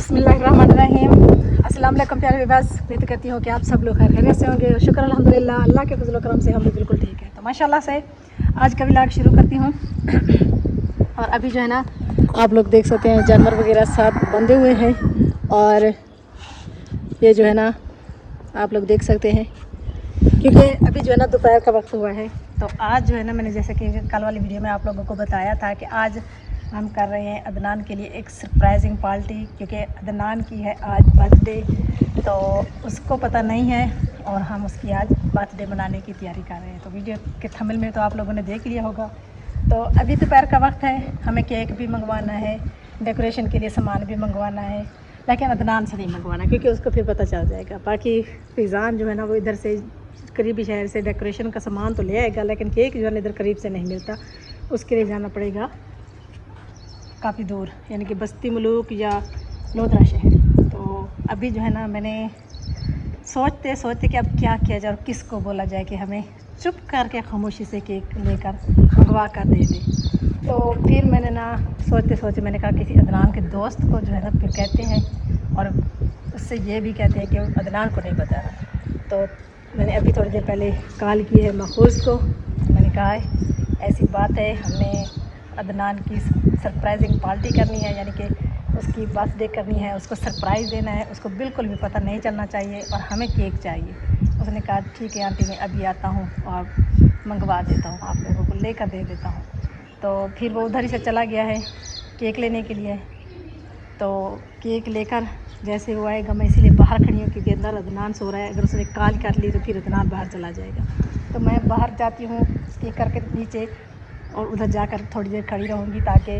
बिस्मिल्लाहिर्रहमानिर्रहीम। अस्सलाम वालेकुम प्यारे व्यूअर्स, उम्मीद करती हूँ कि आप सब लोग खैरियत से होंगे। शुक्र अल्हम्दुलिल्लाह, अल्लाह के फजल करम से हम भी बिल्कुल ठीक है। तो माशाल्लाह से आज का व्लॉग शुरू करती हूँ। और अभी जो है ना, आप लोग देख सकते हैं जानवर वगैरह साथ बंधे हुए हैं। और ये जो है ना, आप लोग देख सकते हैं क्योंकि अभी जो है ना दोपहर का वक्त हुआ है। तो आज जो है ना, मैंने जैसे कि कल वाली वीडियो में आप लोगों को बताया था कि आज हम कर रहे हैं अदनान के लिए एक सरप्राइजिंग पार्टी, क्योंकि अदनान की है आज बर्थडे। तो उसको पता नहीं है और हम उसकी आज बर्थडे मनाने की तैयारी कर रहे हैं। तो वीडियो के थंबनेल में तो आप लोगों ने देख लिया होगा। तो अभी दोपहर का वक्त है, हमें केक भी मंगवाना है, डेकोरेशन के लिए सामान भी मंगवाना है, लेकिन अदनान से नहीं मंगवाना क्योंकि उसको फिर पता चल जाएगा। बाकी फिजान जो है ना, वो इधर से करीबी शहर से डेकोरेशन का सामान तो ले आएगा, लेकिन केक जो है इधर करीब से नहीं मिलता, उसके लिए जाना पड़ेगा काफ़ी दूर, यानी कि बस्ती मलूक या लोधरा शहर। तो अभी जो है ना, मैंने सोचते सोचते कि अब क्या किया जाए और किसको बोला जाए कि हमें चुप करके खामोशी से केक लेकर मंगवा कर दे दे। तो फिर मैंने ना सोचते सोचते मैंने कहा किसी अदनान के दोस्त को जो है ना फिर कहते हैं, और उससे ये भी कहते हैं कि अदनान को नहीं बताना। तो मैंने अभी थोड़ी देर पहले कॉल की है महफूज को। मैंने कहा है ऐसी बात है, हमने अदनान की सरप्राइजिंग पार्टी करनी है, यानी कि उसकी बर्थडे करनी है, उसको सरप्राइज़ देना है, उसको बिल्कुल भी पता नहीं चलना चाहिए और हमें केक चाहिए। उसने कहा ठीक है आंटी, मैं अभी आता हूँ और मंगवा देता हूँ, आप लोगों को लेकर दे देता हूँ। तो फिर वो उधर ही से चला गया है केक लेने के लिए। तो केक लेकर जैसे वो आएगा, मैं इसीलिए बाहर खड़ी हूँ क्योंकि अंदर अदनान सो रहा है। अगर उसने कॉल कर ली तो फिर अदनान बाहर चला जाएगा। तो मैं बाहर जाती हूँ स्पीकर के नीचे और उधर जाकर थोड़ी देर खड़ी रहूँगी ताकि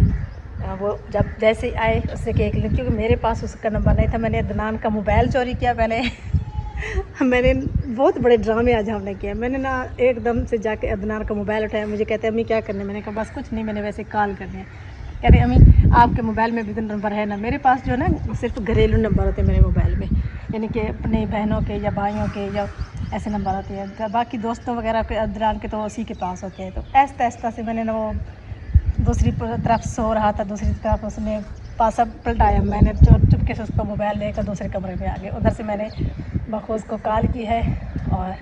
वो जब जैसे आए उससे केक ले, क्योंकि मेरे पास उसका नंबर नहीं था। मैंने अदनान का मोबाइल चोरी किया पहले मैंने बहुत बड़े ड्रामे आज हमने किया। मैंने ना एकदम से जाके अदनान का मोबाइल उठाया। मुझे कहते हैं अम्मी क्या करने, मैंने कहा बस कुछ नहीं, मैंने वैसे कॉल करनी है। कह रहे अम्मी आपके मोबाइल में भी तो नंबर है ना। मेरे पास जो है ना सिर्फ घरेलू नंबर होते हैं मेरे मोबाइल में, यानी कि अपने बहनों के या भाइयों के या ऐसे नंबर होते हैं। तो बाकी दोस्तों वगैरह के अदनान के तो उसी के पास होते हैं। तो ऐसा ऐसा से मैंने ना वो दूसरी तरफ सो रहा था, दूसरी तरफ उसने पासा पलटाया। मैंने चुपके से उसका मोबाइल लेकर दूसरे कमरे में आ गए। उधर से मैंने बखूज को कॉल की है और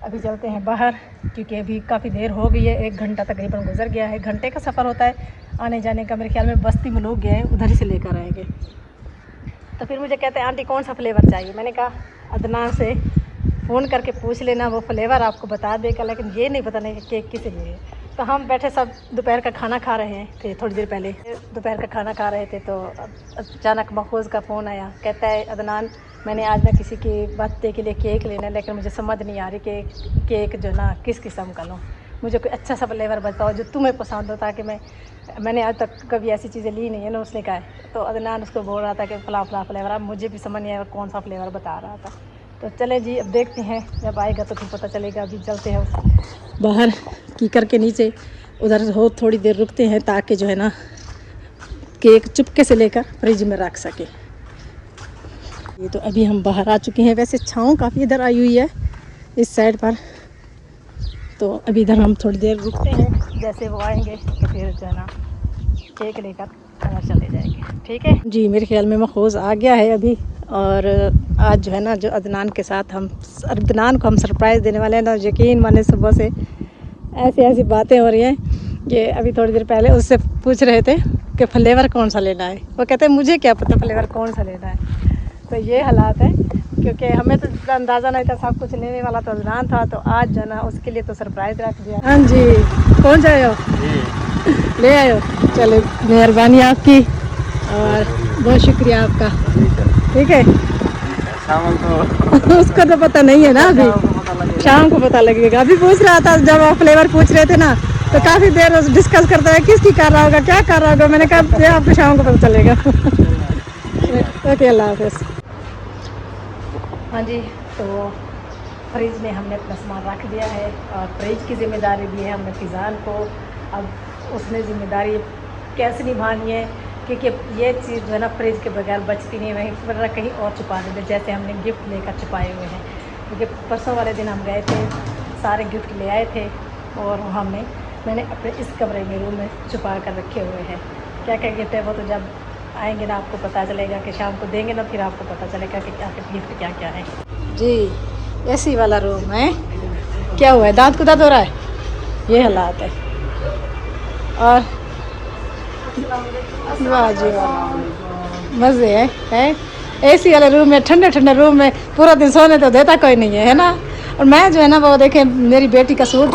अभी चलते हैं बाहर क्योंकि अभी काफ़ी देर हो गई है, 1 घंटा तकरीबन गुजर गया है। घंटे का सफ़र होता है आने जाने का। मेरे ख्याल में बस्ती में लोग गए, उधर ही से लेकर आएंगे। तो फिर मुझे कहते हैं आंटी कौन सा फ्लेवर चाहिए। मैंने कहा अदनान से फ़ोन करके पूछ लेना, वो फ्लेवर आपको बता देगा, लेकिन ये नहीं पता नहीं कि केक किस लिए है। तो हम बैठे सब दोपहर का खाना खा रहे थे, थोड़ी देर पहले दोपहर का खाना खा रहे थे। तो अचानक महफूज का फ़ोन आया, कहता है अदनान मैंने आज ना किसी की बर्थडे के लिए केक लेना है, लेकिन मुझे समझ नहीं आ रही कि केक जो ना किस किस्म का लूँ। मुझे कोई अच्छा सा फ्लेवर बताओ जो तुम्हें पसंद हो, ताकि मैंने आज तक कभी ऐसी चीज़ें ली नहीं है ना। उसने कहा तो अदनान उसको बोल रहा था कि फ़लाँ फ़लाँ फ्लेवर। अब मुझे भी समझ नहीं आया कौन सा फ्लेवर बता रहा था। तो चले जी, अब देखते हैं जब आएगा तो फिर पता चलेगा। अभी चलते हैं बाहर कीकर के नीचे, उधर हो थोड़ी देर रुकते हैं ताकि जो है ना केक चुपके से लेकर फ्रिज में रख सके। ये तो अभी हम बाहर आ चुके हैं। वैसे छाँव काफ़ी इधर आई हुई है इस साइड पर। तो अभी इधर हम थोड़ी देर रुकते हैं, जैसे वो आएंगे तो फिर जो है ना केक लेकर अंदर चले जाएंगे। ठीक है जी, मेरे ख्याल में महफूज आ गया है अभी। और आज जो है ना, जो अदनान के साथ हम अदनान को हम सरप्राइज़ देने वाले हैं ना, यकीन माने सुबह से ऐसी ऐसी बातें हो रही हैं कि अभी थोड़ी देर पहले उससे पूछ रहे थे कि फ्लेवर कौन सा लेना है। वो कहते हैं मुझे क्या पता फ्लेवर कौन सा लेना है। तो ये हालात है, क्योंकि हमें तो अंदाज़ा नहीं था, सब कुछ लेने वाला तो अदनान था। तो आज जो है ना उसके लिए तो सरप्राइज़ रख दिया। हाँ जी, कौन सा आयो ले आयो, चलो मेहरबानी आपकी और बहुत शुक्रिया आपका। ठीक है उसको तो पता नहीं है ना, अभी शाम को पता लगेगा। अभी पूछ रहा था जब आप फ्लेवर पूछ रहे थे ना, तो काफ़ी देर डिस्कस करता है किसकी कर रहा होगा, क्या कर रहा होगा। मैंने कहा ये आपको शाम को पता चलेगा ओके अल्लाह हाफ़िज़। हाँ जी, तो फ्रिज में हमने अपना सामान रख दिया है और फ्रिज की ज़िम्मेदारी दी है हमने फिज़ान को। अब उसने ज़िम्मेदारी कैसे निभानी है, क्योंकि ये चीज़ जो है ना फ्रिज के बगैर बचती नहीं, वहीं वरना कहीं और छुपा देते, जैसे हमने गिफ्ट लेकर छुपाए हुए हैं। क्योंकि परसों वाले दिन हम गए थे, सारे गिफ्ट ले आए थे और मैंने अपने इस कमरे में रूम में छुपा कर रखे हुए हैं। क्या क्या गिफ्ट है वो तो जब आएंगे ना आपको पता चलेगा कि शाम को देंगे ना, फिर आपको पता चलेगा कि आपके गिफ्ट क्या क्या है। जी एसी वाला रूम है। क्या हुआ है, दांत को दर्द हो रहा है, ये हालात है। और वाह जी वाह, मज़े है एसी वाले रूम में, ठंडे ठंडे रूम में पूरा दिन सोने तो देता कोई नहीं है ना। और मैं जो है ना वो देखें मेरी बेटी का सूट,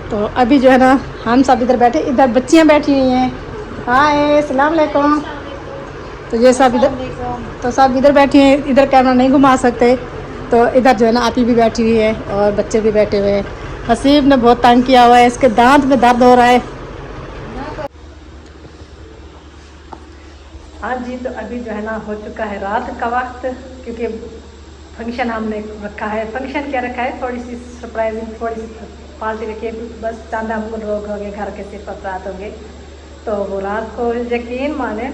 तो अभी जो है ना हम सब इधर बैठे, इधर बच्चियां बैठी हुई हैं। हाय अस्सलाम वालेकुम। तो ये सब इधर, तो सब इधर बैठी हैं, इधर कैमरा नहीं घुमा सकते, तो इधर जो है ना आपी भी बैठी हुई है और बच्चे भी बैठे हुए हैं। हसीब ने बहुत तंग किया हुआ है, इसके दांत में दर्द हो रहा है। हाँ जी, तो अभी जो है ना हो चुका है रात का वक्त, क्योंकि फंक्शन हमने रखा है। फंक्शन क्या रखा है, थोड़ी सी सरप्राइजिंग, थोड़ी सी पार्टी रखी है। बस चांदा मुकुल लोग होंगे घर के, सिर्फ अफरात होंगे। तो वो रात को यकीन माने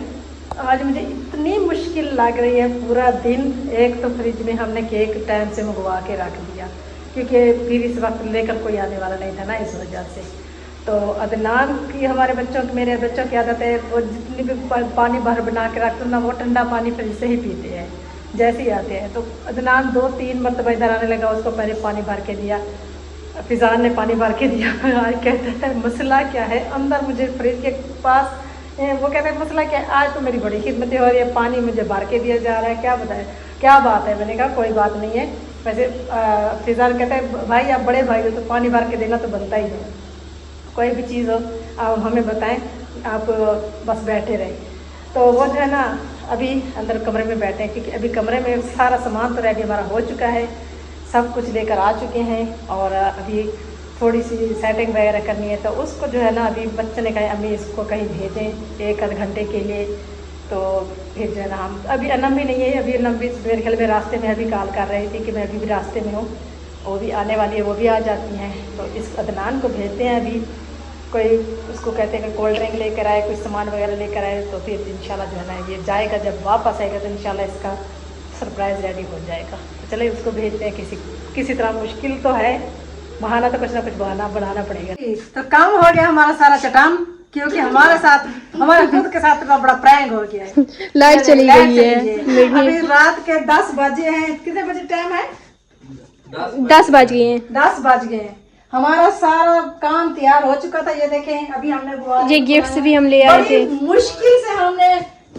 आज मुझे इतनी मुश्किल लग रही है पूरा दिन। एक तो फ्रिज में हमने केक टाइम से मंगवा के रख दिया, क्योंकि फिर इस वक्त लेकर कोई आने वाला नहीं था ना, इस वजह से। तो अदनान की, हमारे बच्चों की, मेरे बच्चों की आदत है, वो जितनी भी पानी बाहर बना के रखते ना, वो ठंडा पानी फ्रिज से ही पीते हैं जैसे ही आते हैं। तो अदनान 2-3 मरतबा इधर आने लगा, उसको पहले पानी भर के दिया, फिजान ने पानी भर के दिया। आज कहता है मसला क्या है, अंदर मुझे फ्रिज के पास वो कहते हैं मसला क्या है, आज तो मेरी बड़ी खिदमतें हो रही है, पानी मुझे भर के दिया जा रहा है, क्या बताए क्या बात है। मैंने कहा कोई बात नहीं है। वैसे फिजान कहता है भाई आप बड़े भाई हो तो पानी भर के देना तो बनता ही है, कोई भी चीज़ हो आप हमें बताएं, आप बस बैठे रहे। तो वो जो है ना अभी अंदर कमरे में बैठे हैं, क्योंकि अभी कमरे में सारा सामान तो रेडी हमारा हो चुका है, सब कुछ लेकर आ चुके हैं। और अभी थोड़ी सी सेटिंग वगैरह करनी है, तो उसको जो है ना अभी बच्चे ने कहा अम्मी इसको कहीं भेजें 1 आध घंटे के लिए। तो फिर जो है ना हम, अभी अनम भी नहीं है, अभी अनम भी मेरे ख्याल में रास्ते में अभी कॉल कर रही थी कि मैं अभी भी रास्ते में हूँ, वो भी आने वाली है, वो भी आ जाती हैं। तो इस अदनान को भेजते हैं अभी, कोई उसको कहते हैं कि कोल्ड ड्रिंक लेकर आए, कुछ सामान वगैरह लेकर आए, तो फिर इंशाल्लाह जो है ना ये जाएगा, जब वापस आएगा तो इंशाल्लाह इसका सरप्राइज़ रेडी हो जाएगा। तो चलिए उसको भेजते हैं, किसी तरह, मुश्किल तो है, बहाना तो कुछ ना कुछ बहाना बनाना पड़ेगा। तो काम हो गया हमारा सारा चटाम, क्योंकि हमारे साथ, हमारे खुद के साथ इतना बड़ा प्रैंक हो गया है। लाइट चली गई है, अभी रात के 10 बजे हैं। कितने बजे टाइम है? 10 बज गए हैं। 10 बज गए हैं। हमारा सारा काम तैयार हो चुका था, ये देखें अभी हमने ये गिफ्ट्स भी हम ले आए थे। मुश्किल से हमने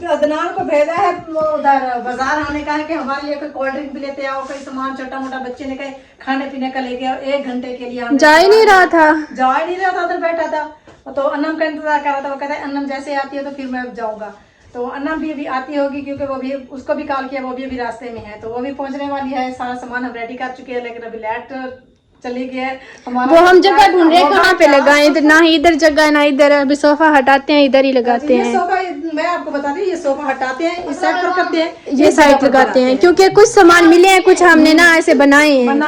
अदनान को भेजा है उधर बाजार। हमने कहा कि हमारे लिए कोई कोल्ड ड्रिंक भी लेते आओ, कोई सामान छोटा मोटा बच्चे ने कहे खाने पीने का लेके आओ। 1 घंटे के लिए जा ही नहीं रहा था, उधर बैठा था। तो अन्नम का इंतजार कर रहा था, वो कहता है अन्नम जैसे आती है तो फिर मैं जाऊंगा। तो अन्नम भी अभी आती होगी, क्योंकि वो भी, उसको भी कॉल किया, वो भी अभी रास्ते में है, तो वो भी पहुंचने वाली है। सारा सामान हम रेडी कर चुके हैं, लेकिन अभी लाइट चली गई है। वो हम जगह ढूंढ रहे कहाँ पे लगाएं, इधर ना ही इधर जगह है ना इधर। अभी सोफा हटाते हैं, इधर ही लगाते हैं। सोफा मैं आपको बताती हूँ, ये सोफा हटाते हैं, इस साइड पर करते हैं, ये साइड लगाते हैं, क्योंकि कुछ सामान मिले हैं, कुछ हमने ना ऐसे बनाए हैं।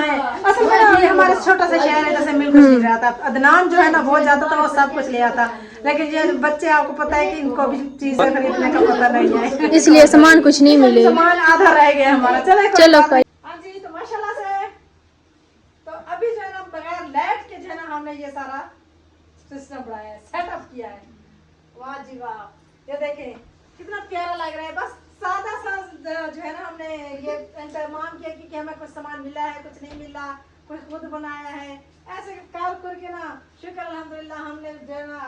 असल में ये हमारे छोटा सा शहर है, जैसे मिल कुछ नहीं रहा था। अदनान जो है ना वो जाता था, वो सब कुछ ले आता, लेकिन ये बच्चे आपको पता है कि इनको भी चीजें खरीदने का पता नहीं है, इसलिए सामान कुछ नहीं मिले, सामान आधा रह गया हमारा। चलो हाँ जी, तो माशाल्लाह से तो अभी जो है ना बगैर लाइट के जो है ना हमने ये सारा सिस्टम बनाया है, सेटअप किया है। वाह जी वाह, ये देखें कितना प्यारा लग रहा है। बस सादा सा जो है ना हमने ये इंतजाम किया कि हमें कुछ सामान मिला है, कुछ नहीं मिला, कुछ खुद बनाया है, ऐसे कार करके ना शुक्र अल्हम्दुलिल्लाह हमने जो है ना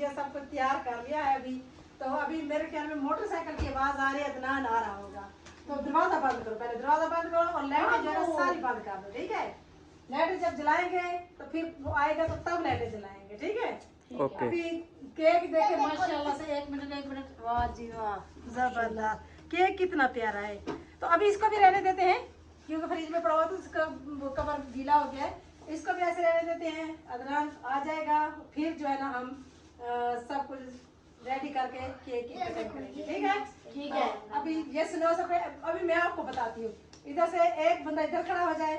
ये सब कुछ तैयार कर लिया है अभी। तो अभी मेरे ख्याल में मोटरसाइकिल की आवाज आ रही है, अदनान आ रहा होगा, तो दरवाजा बंद करो, पहले दरवाजा बंद करो और लाइटें जो है सारी बंद कर दो, ठीक है? लाइटें जब जलाएंगे तो फिर वो आएगा तो तब लाइटें जलाएंगे, ठीक है? ओके। अभी केक देखे माशाल्लाह से, एक मिनट, वाह जी वाह, जबरदस्त केक, कितना प्यारा है। तो अभी इसको भी रहने देते हैं, क्योंकि फ्रिज में पड़ा हुआ तो उसका कवर गीला हो गया है, इसको भी ऐसे रहने देते हैं। अदनान आ जाएगा, फिर जो है ना हम सब कुछ रेडी करके केक की कटिंग करेंगे, ठीक है? ठीक है। अभी ये सुनो सबसे, अभी मैं आपको बताती हूँ, इधर से एक बंदा इधर खड़ा हो जाए,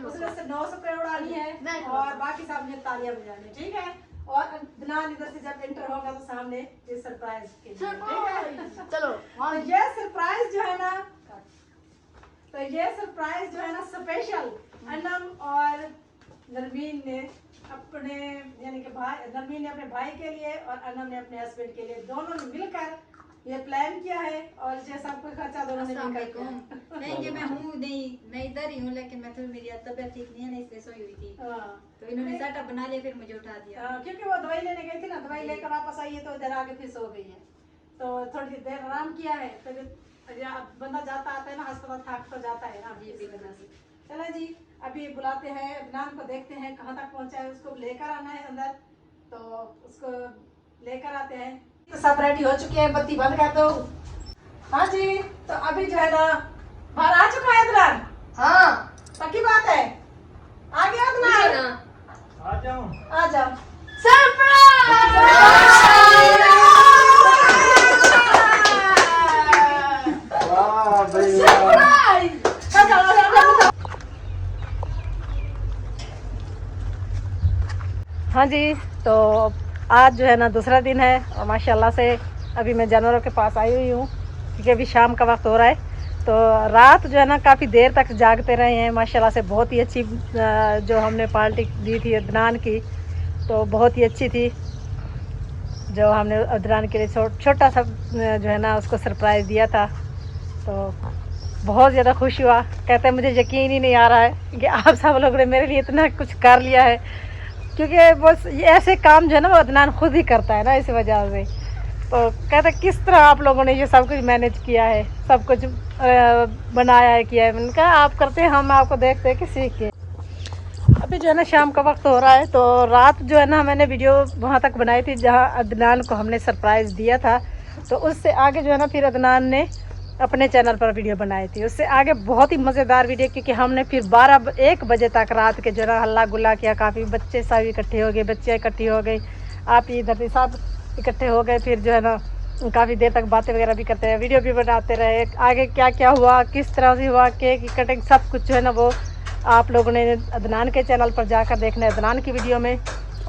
उसमें से 900 रुपये उड़ानी है और बाकी सब मुझे तालियां बजानी है, ठीक है? और अदनान इधर से जब एंटर होगा तो सामने ये सरप्राइज के लिए, ठीक है? चलो, तो ये सरप्राइज जो है ना, तो ये सरप्राइज जो है ना स्पेशल अन्नम और नरमीन ने अपने, यानी कि भाई, नरमीन ने अपने भाई के लिए और अन्नम ने अपने हस्बैंड के लिए, दोनों ने मिलकर ये प्लान किया है और ये सब कुछ खर्चा दोनों ने अस्सलाम मिलकर किया वालेकुम। नहीं ये मैं हूँ नहीं मैं इधर ही हूँ, लेकिन मैं थोड़ी मेरी तबीयत ठीक नहीं है ना, इसलिए सोई हुई थी। हाँ। तो इन्होंने सेटअप बना लिया, फिर मुझे उठा दिया। क्योंकि वो दवाई लेने गई थी ना, दवाई लेकर वापस आई है तो इधर आके फिर सो गई है, तो थोड़ी देर आराम किया है। तो बंदा जाता आता है ना अस्पताल, थक तो जाता है ना, इसी वजह से। चलो जी, अभी बुलाते हैं अदनान को, देखते हैं कहाँ तक पहुँचा है, उसको लेकर आना है अंदर, तो उसको लेकर आते हैं। तो सब रेडी हो चुके हैं, बत्ती बंद कर दो। हाँ जी, तो अभी जो है ना बाहर आ चुका है अदनान। हाँ पक्की बात है, आ गया अदनान? आ जाऊं। आ जाओ। वाह भैया। हाँ जी, तो आज जो है ना दूसरा दिन है और माशाल्लाह से अभी मैं जानवरों के पास आई हुई हूँ, क्योंकि अभी शाम का वक्त हो रहा है। तो रात जो है ना काफ़ी देर तक जागते रहे हैं माशाल्लाह से। बहुत ही अच्छी जो हमने पार्टी दी थी अदनान की, तो बहुत ही अच्छी थी। जो हमने अदनान के लिए छोटा सा जो है ना उसको सरप्राइज़ दिया था, तो बहुत ज़्यादा खुश हुआ। कहते हैं मुझे यकीन ही नहीं आ रहा है कि आप सब लोगों ने मेरे लिए इतना कुछ कर लिया है, क्योंकि बस ये ऐसे काम जो है ना वो अदनान खुद ही करता है ना, इस वजह से। तो कहते किस तरह आप लोगों ने ये सब कुछ मैनेज किया है, सब कुछ बनाया है, किया है। मैंने कहा आप करते हैं, हम आपको देखते हैं कि सीखे। अभी जो है ना शाम का वक्त हो रहा है, तो रात जो है ना मैंने वीडियो वहाँ तक बनाई थी जहाँ अदनान को हमने सरप्राइज़ दिया था। तो उससे आगे जो है ना फिर अदनान ने अपने चैनल पर वीडियो बनाई थी, उससे आगे बहुत ही मज़ेदार वीडियो, क्योंकि हमने फिर 12-1 बजे तक रात के जो है ना हल्ला गुल्ला किया। काफ़ी बच्चे सब इकट्ठे हो गए, बच्चे इकट्ठी हो गई, आप इधर सब इकट्ठे हो गए। फिर जो है ना काफ़ी देर तक बातें वगैरह भी करते हैं, वीडियो भी बनाते रहे। आगे क्या क्या हुआ, किस तरह से हुआ, केक की कटिंग, सब कुछ जो है ना वो आप लोगों ने अदनान के चैनल पर जाकर देखना है, अदनान की वीडियो में।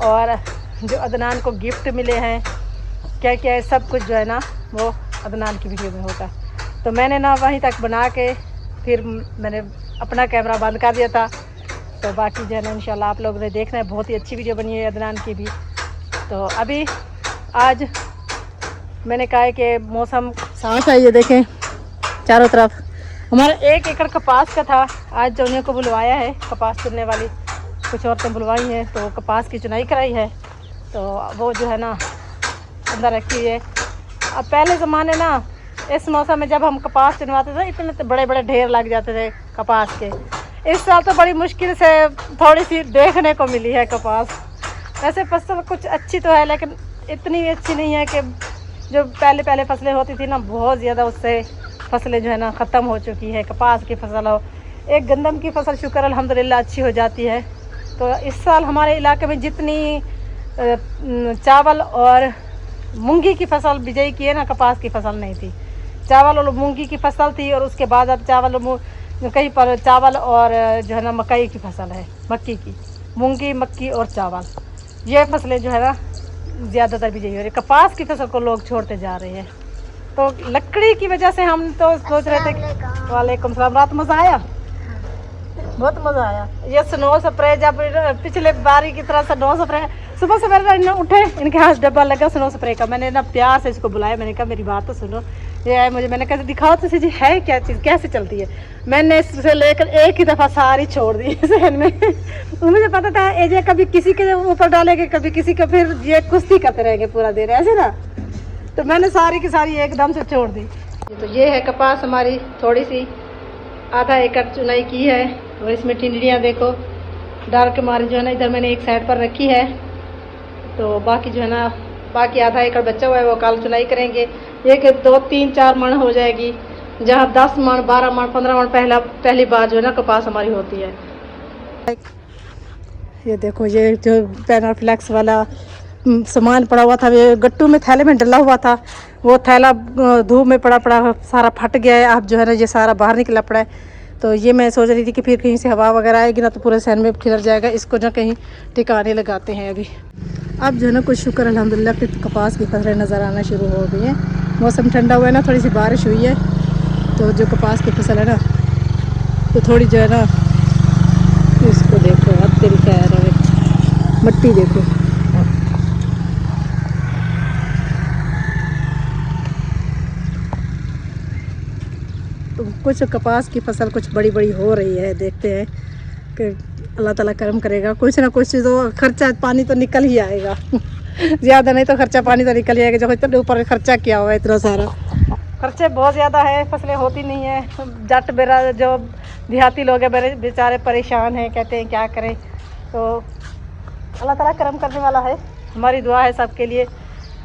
और जो अदनान को गिफ्ट मिले हैं, क्या क्या है, सब कुछ जो है ना वो अदनान की वीडियो में होगा। तो मैंने ना वहीं तक बना के फिर मैंने अपना कैमरा बंद कर दिया था। तो बाकी जो है ना इंशाल्लाह आप लोगों ने देखना है, बहुत ही अच्छी वीडियो बनी है अदनान की भी। तो अभी आज मैंने कहा है कि मौसम साफ है, ये देखें चारों तरफ। हमारा 1 एकड़ कपास का था, आज जो उन्हें को बुलवाया है कपास चुनने वाली, कुछ औरतें बुलवाई हैं, तो कपास की चुनाई कराई है। तो वो जो है ना अंदर रखी है। अब पहले ज़माने ना इस मौसम में जब हम कपास चुनवाते थे, इतने तो बड़े बड़े ढेर लग जाते थे कपास के। इस साल तो बड़ी मुश्किल से थोड़ी सी देखने को मिली है कपास। वैसे फसल कुछ अच्छी तो है, लेकिन इतनी अच्छी नहीं है कि जो पहले पहले फसलें होती थी ना, बहुत ज़्यादा उससे फसलें जो है ना ख़त्म हो चुकी है। कपास की फसल हो, एक गंदम की फसल शुक्र अल्हम्दुलिल्लाह अच्छी हो जाती है। तो इस साल हमारे इलाके में जितनी चावल और मूंगी की फसल बिजाई की है ना, कपास की फसल नहीं थी। चावल और मूंगी की फसल थी, और उसके बाद अब चावल कहीं पर चावल और जो है ना मकई की फसल है, मक्की की। मूंगी, मक्की और चावल, ये फसलें जो है ना ज़्यादातर बिजाई हो रही है। कपास की फसल को लोग छोड़ते जा रहे हैं। तो लकड़ी की वजह से हम तो सोच रहे थे। वालेकुम सलाम। रात मज़ा आया, बहुत मज़ा आया। ये स्नो स्प्रे, जब पिछले बारी की तरह स्नो स्प्रे, सुबह सवेरे उठे, इनके हाथ डब्बा लगा स्नो स्प्रे का। मैंने ना प्यार से इसको बुलाया, मैंने कहा मेरी बात तो सुनो। ये है मुझे, मैंने कहा दिखाओ तो जी है क्या चीज़, कैसे चलती है। मैंने इससे लेकर एक ही दफ़ा सारी छोड़ दी सहन में। मुझे पता था ये कभी किसी के ऊपर डालेंगे, कभी किसी का, फिर ये कुश्ती करते रहेंगे पूरा दिन ऐसे ना। तो मैंने सारी की सारी एकदम से छोड़ दी। तो ये है कपास हमारी, थोड़ी सी आधा एकड़ चुनाई की है, और इसमें टिंडलियाँ देखो डाल के मारी जो है ना, इधर मैंने एक साइड पर रखी है। तो बाकी जो है ना, बाकी आधा एकड़ बचा हुआ है, वो कल चुनाई करेंगे। एक 2, 3, 4 मण हो जाएगी, जहाँ 10 मण, 12 मण, 15 मण पहली बार जो है ना कपास हमारी होती है। ये देखो, ये जो पेनाफ्लेक्स वाला सामान पड़ा हुआ था, ये गट्टू में थैले में डला हुआ था, वो थैला धूप में पड़ा सारा फट गया है। अब जो है ना ये सारा बाहर निकला पड़ा है। तो ये मैं सोच रही थी कि फिर कहीं से हवा वगैरह आएगी ना, तो पूरे सहन में खिलर जाएगा। इसको जो कहीं ठिकाने लगाते हैं अभी। अब जो है ना कुछ शुक्र अल्हम्दुलिल्लाह कि कपास की फसलें नज़र आना शुरू हो गई हैं। मौसम ठंडा हुआ है ना, थोड़ी सी बारिश हुई है, तो जो कपास की फसल है ना, तो थोड़ी जो है ना, इसको देखो, अब तेरी क्या है, मिट्टी देखो। तो कुछ कपास की फसल कुछ बड़ी बड़ी हो रही है, देखते हैं कि अल्लाह ताला करम करेगा, कुछ ना कुछ तो खर्चा पानी तो निकल ही आएगा। ज़्यादा नहीं तो खर्चा पानी तो निकल ही आएगा, जो इतने ऊपर खर्चा किया हुआ है इतना सारा, खर्चे बहुत ज़्यादा है, फसलें होती नहीं है। जट बेरा जो देहाती लोग हैं बेचारे परेशान हैं, कहते हैं क्या करें। तो अल्लाह ताला करम करने वाला है, हमारी दुआ है सबके लिए।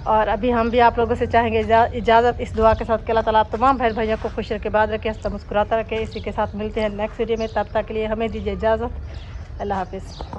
और अभी हम भी आप लोगों से चाहेंगे इजाज़त इस दुआ के साथ कि अल्लाह ताला आप तमाम बहन भाइयों को खुश रखे, बाद रखे, हंसता मुस्कुराता रखे। इसी के साथ मिलते हैं नेक्स्ट वीडियो में, तब तक के लिए हमें दीजिए इजाज़त। अल्लाह हाफिज़।